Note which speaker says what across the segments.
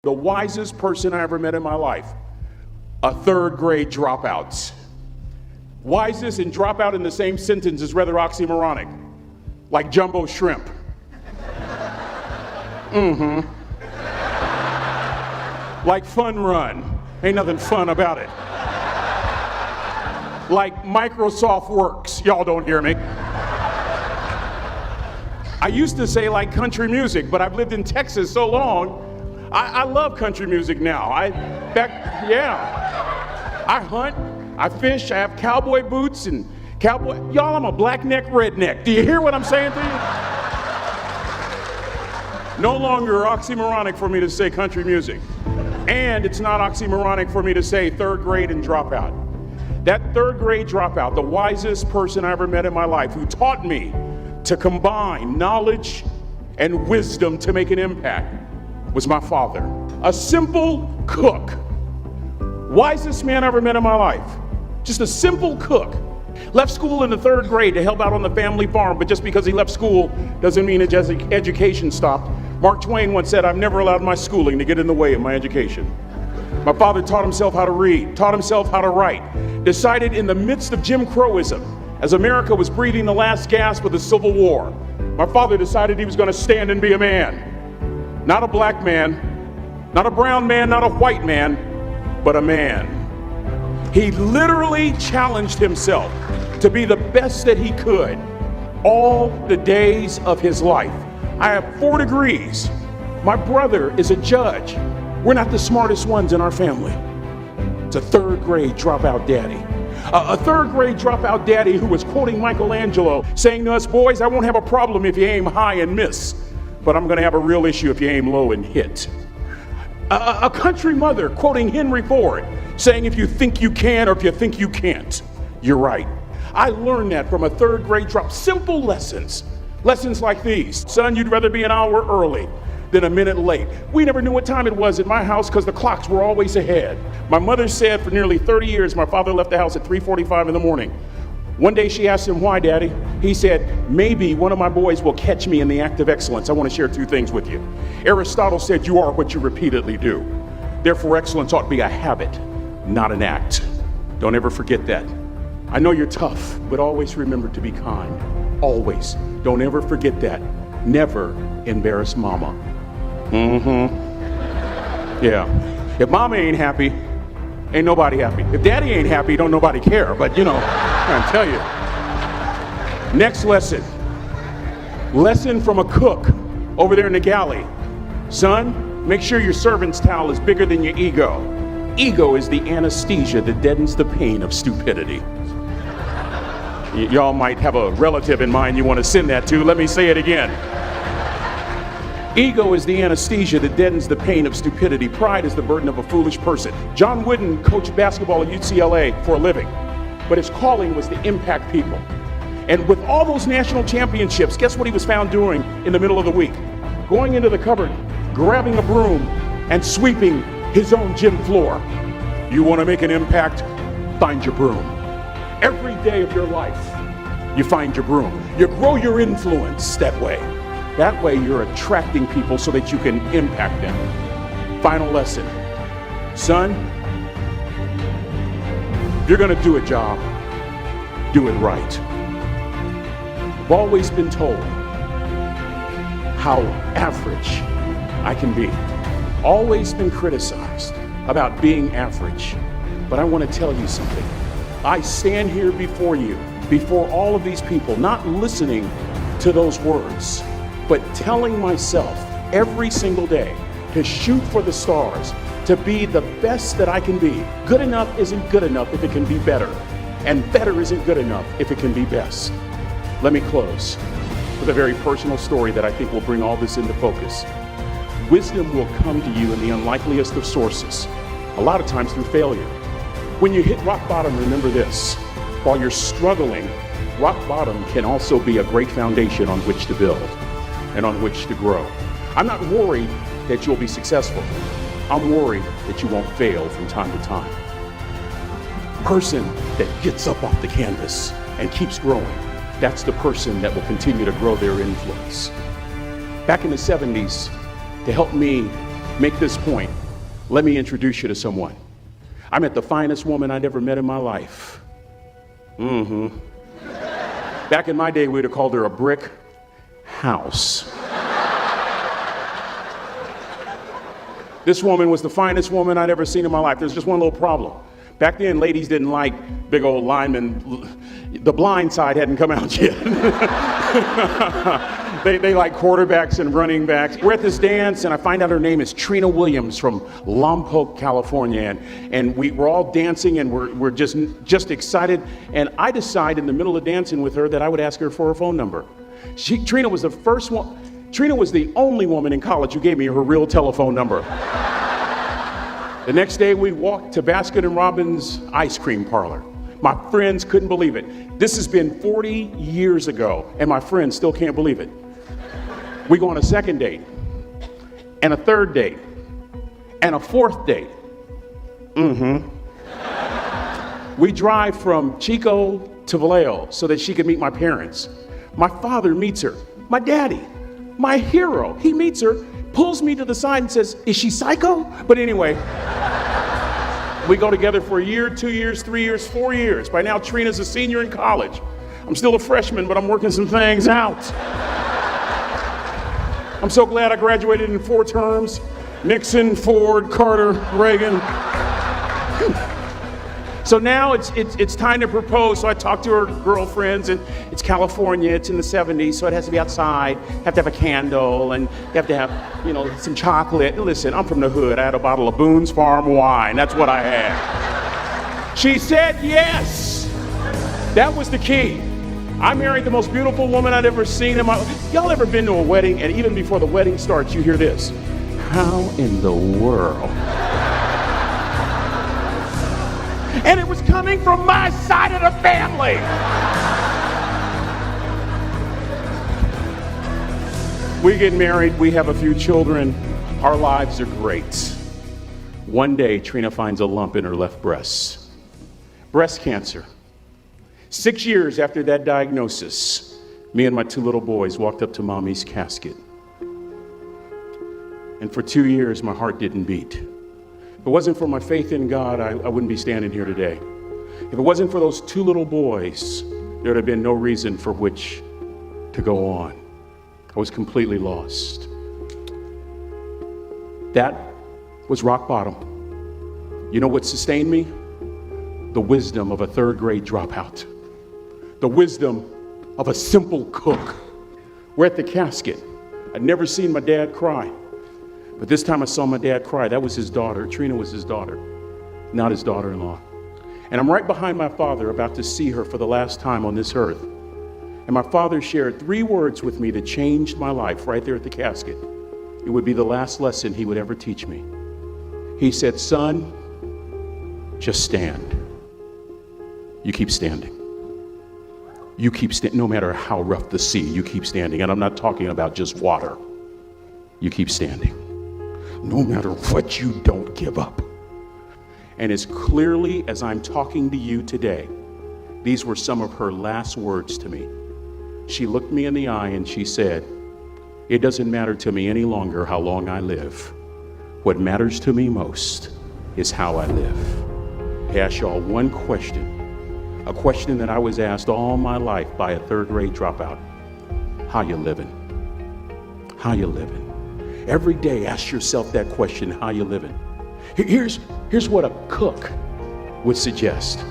Speaker 1: the wisest person I ever met in my life, a third grade dropout. Wisest and dropout in the same sentence is rather oxymoronic, like jumbo shrimp. Like fun run, ain't nothing fun about it. Like Microsoft Works, y'all don't hear me. I used to say like country music, but I've lived in Texas so long, I love country music now. I hunt, I fish, I have cowboy boots and y'all, I'm a black-neck redneck. Do you hear what I'm saying to you? No longer oxymoronic for me to say country music. And it's not oxymoronic for me to say third grade and dropout. That third grade dropout, the wisest person I ever met in my life, who taught me to combine knowledge and wisdom to make an impact, was my father. A simple cook. Wisest man I ever met in my life. Just a simple cook. Left school in the third grade to help out on the family farm, but just because he left school doesn't mean his education stopped. Mark Twain once said, "I've never allowed my schooling to get in the way of my education." My father taught himself how to read, taught himself how to write, decided in the midst of Jim Crowism, as America was breathing the last gasp of the Civil War, my father decided he was going to stand and be a man. Not a black man, not a brown man, not a white man, but a man. He literally challenged himself to be the best that he could all the days of his life. I have 4 degrees. My brother is a judge. We're not the smartest ones in our family. It's a third grade dropout daddy. A third grade dropout daddy who was quoting Michelangelo, saying to us, "Boys, I won't have a problem if you aim high and miss, but I'm gonna have a real issue if you aim low and hit." A country mother quoting Henry Ford, saying, "If you think you can or if you think you can't, you're right." I learned that from a third grade drop. Simple lessons. Lessons like these. Son, you'd rather be an hour early than a minute late. We never knew what time it was at my house because the clocks were always ahead. My mother said for nearly 30 years my father left the house at 3:45 in the morning. One day she asked him, "Why, Daddy?" He said, "Maybe one of my boys will catch me in the act of excellence. I want to share 2 things with you. Aristotle said you are what you repeatedly do. Therefore, excellence ought to be a habit, not an act." Don't ever forget that. I know you're tough, but always remember to be kind. Always. Don't ever forget that. Never embarrass mama. Yeah. If mama ain't happy, ain't nobody happy. If daddy ain't happy, don't nobody care. But you know, I'm trying to tell you. Next lesson. Lesson from a cook over there in the galley. Son, make sure your servant's towel is bigger than your ego. Ego is the anesthesia that deadens the pain of stupidity. Y'all might have a relative in mind you want to send that to. Let me say it again. Ego is the anesthesia that deadens the pain of stupidity. Pride is the burden of a foolish person. John Wooden coached basketball at UCLA for a living, but his calling was to impact people. And with all those national championships, guess what he was found doing in the middle of the week? Going into the cupboard, grabbing a broom, and sweeping his own gym floor. You want to make an impact? Find your broom. Every day of your life, you find your broom. You grow your influence that way. That way you're attracting people so that you can impact them. Final lesson. Son, if you're going to do a job, do it right. I've always been told how average I can be. Always been criticized about being average. But I want to tell you something. I stand here before you, before all of these people, not listening to those words, but telling myself every single day to shoot for the stars, to be the best that I can be. Good enough isn't good enough if it can be better, and better isn't good enough if it can be best. Let me close with a very personal story that I think will bring all this into focus. Wisdom will come to you in the unlikeliest of sources, a lot of times through failure. When you hit rock bottom, remember this. While you're struggling, rock bottom can also be a great foundation on which to build and on which to grow. I'm not worried that you'll be successful. I'm worried that you won't fail from time to time. Person that gets up off the canvas and keeps growing, that's the person that will continue to grow their influence. Back in the 70s, to help me make this point, let me introduce you to someone. I met the finest woman I'd ever met in my life. Back in my day, we'd have called her a brick house. This woman was the finest woman I'd ever seen in my life. There's just one little problem. Back then, ladies didn't like big old linemen. The Blind Side hadn't come out yet. They like quarterbacks and running backs. We're at this dance, and I find out her name is Trina Williams from Lompoc, California. And we're all dancing, and we're just excited. And I decide in the middle of dancing with her that I would ask her for her phone number. Trina was the first one. Trina was the only woman in college who gave me her real telephone number. The next day, we walked to Baskin & Robbins ice cream parlor. My friends couldn't believe it. This has been 40 years ago, and my friends still can't believe it. We go on a second date, and a third date, and a fourth date. We drive from Chico to Vallejo so that she could meet my parents. My father meets her, my daddy. My hero, he meets her, pulls me to the side and says, "Is she psycho?" But anyway, we go together for a year, 2 years, 3 years, 4 years. By now, Trina's a senior in college. I'm still a freshman, but I'm working some things out. I'm so glad I graduated in 4 terms. Nixon, Ford, Carter, Reagan. So now it's time to propose. So I talk to her girlfriends, and it's California, it's in the 70s, so it has to be outside. You have to have a candle, and you have to have, some chocolate. And listen, I'm from the hood. I had a bottle of Boone's Farm wine. That's what I had. She said yes. That was the key. I married the most beautiful woman I'd ever seen in my life. Y'all ever been to a wedding, and even before the wedding starts, you hear this? How in the world? And it was coming from my side of the family. We get married, we have a few children, our lives are great. One day, Trina finds a lump in her left breast. Breast cancer. 6 years after that diagnosis, me and my 2 little boys walked up to Mommy's casket. And for 2 years, my heart didn't beat. If it wasn't for my faith in God, I wouldn't be standing here today. If it wasn't for those 2 little boys, there would have been no reason for which to go on. I was completely lost. That was rock bottom. You know what sustained me? The wisdom of a 3rd grade dropout. The wisdom of a simple cook. We're at the casket. I'd never seen my dad cry. But this time I saw my dad cry. That was his daughter. Trina was his daughter, not his daughter-in-law. And I'm right behind my father, about to see her for the last time on this earth. And my father shared 3 words with me that changed my life right there at the casket. It would be the last lesson he would ever teach me. He said, "Son, just stand. You keep standing. You keep standing, no matter how rough the sea, you keep standing." And I'm not talking about just water. You keep standing. No matter what, you don't give up. And as clearly as I'm talking to you today, these were some of her last words to me. She looked me in the eye and she said, "It doesn't matter to me any longer how long I live. What matters to me most is how I live." I ask y'all one question, a question that I was asked all my life by a 3rd grade dropout. How you living? How you living? Every day, ask yourself that question, how you living? Here's what a cook would suggest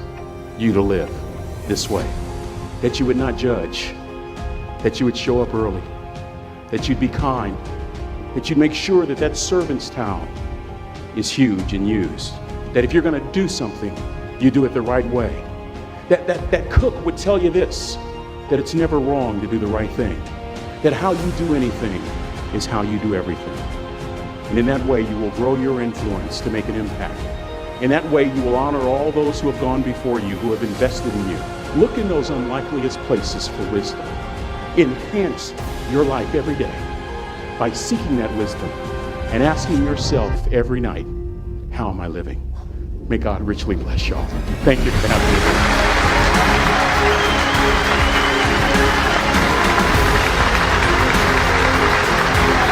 Speaker 1: you to live this way. That you would not judge, that you would show up early, that you'd be kind, that you'd make sure that that servant's towel is huge and used, that if you're gonna do something, you do it the right way. That cook would tell you this, that it's never wrong to do the right thing, that how you do anything is how you do everything. And in that way, you will grow your influence to make an impact. In that way, you will honor all those who have gone before you, who have invested in you. Look in those unlikeliest places for wisdom. Enhance your life every day by seeking that wisdom and asking yourself every night, how am I living? May God richly bless y'all. Thank you for having me.